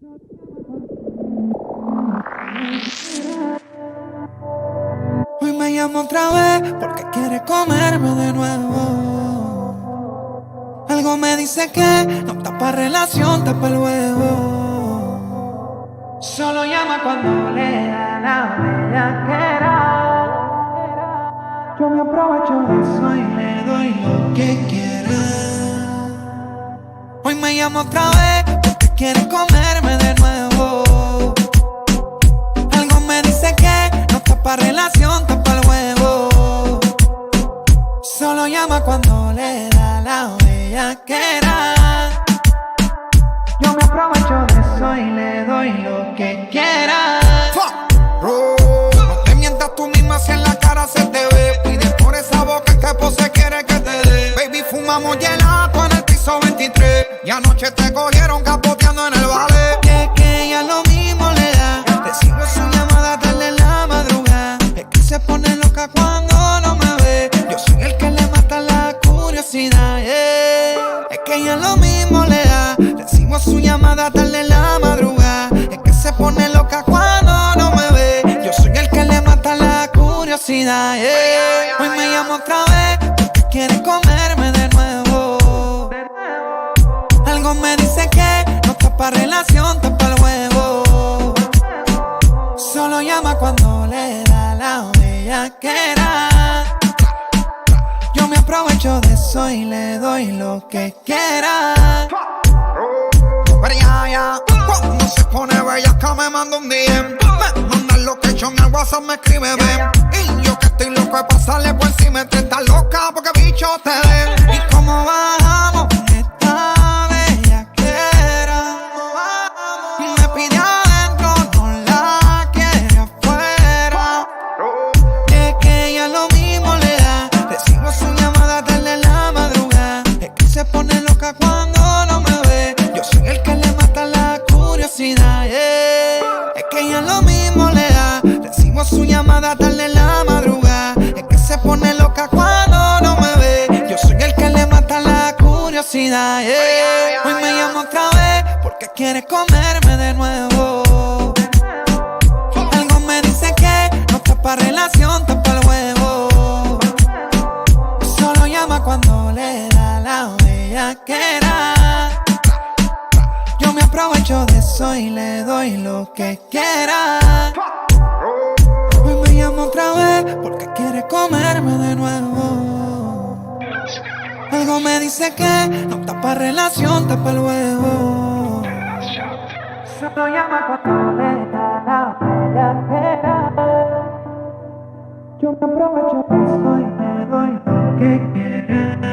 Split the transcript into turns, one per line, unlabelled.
Hoy me llama otra vez porque quiere comerme de nuevo. Algo me dice que no está pa' relación, está pa' luego. Solo llama cuando le da la bellaquera. Yo me aprovecho de eso y le doy lo que quiera. Hoy me llama otra vez porque quiere comerme de nuevo. Algo me dice que no está pa' relación, está pa' luego. Solo llama cuando le da la bellaquera. Yo me aprovecho de eso y le doy lo que quiera.
No te mientas tú misma si en la cara se te ve. Pide por esa boca que pose quiere que te dé. Baby, fumamos gelato en el piso 23. Y anoche te cogieron capoteando en el ballet.
Que ella lo mismo le da. Recibo su llamada tarde en la madrugada. Es que se pone loca cuando no me ve. Yo soy el que le mata la curiosidad, yeah. Es que ella lo mismo le da. Recibo su llamada tarde en la madrugada. Es que se pone loca cuando no me ve. Yo soy el que le mata la curiosidad, yeah. Hoy me llama otra vez porque quiere comerme de nuevo. Algo me dice que no está pa' relación, está pa' luego. Solo llama cuando le da la bellaquera. Yo me aprovecho de eso y le doy lo que quiera.
Pero ya, cuando se pone bella que me manda un DM. Me manda el location en el WhatsApp, me escribe bien. Y yo que estoy loco de pasarle por encima. Te estás loca porque bicho te den.
¿Y cómo bajamos esta bellaquera? Me pide adentro, no la quiere afuera. Es que ella lo mismo le da. Recibo su llamada tarde en la madrugada. Es que se pone loca cuando no me ve. Yo soy el que le mata la curiosidad, yeah. Es que ella lo mismo le da. Recibo su llamada tarde en la madrugada. Es que se pone loca cuando no me ve. Yo soy el que le mata la curiosidad, yeah. Hoy me llama otra vez porque quiere comerme de nuevo. Algo me dice que no está pa' relación, está pa' luego. Solo llama cuando le da la bellaquera. Yo me aprovecho de eso y le doy lo que quiera. Hoy me llama otra vez porque quiere comerme de nuevo. Algo me dice que no está pa' relación, está pa' luego. Solo llama cuando le da la bellaquera. Yo me aprovecho de eso y le doy lo que quiera.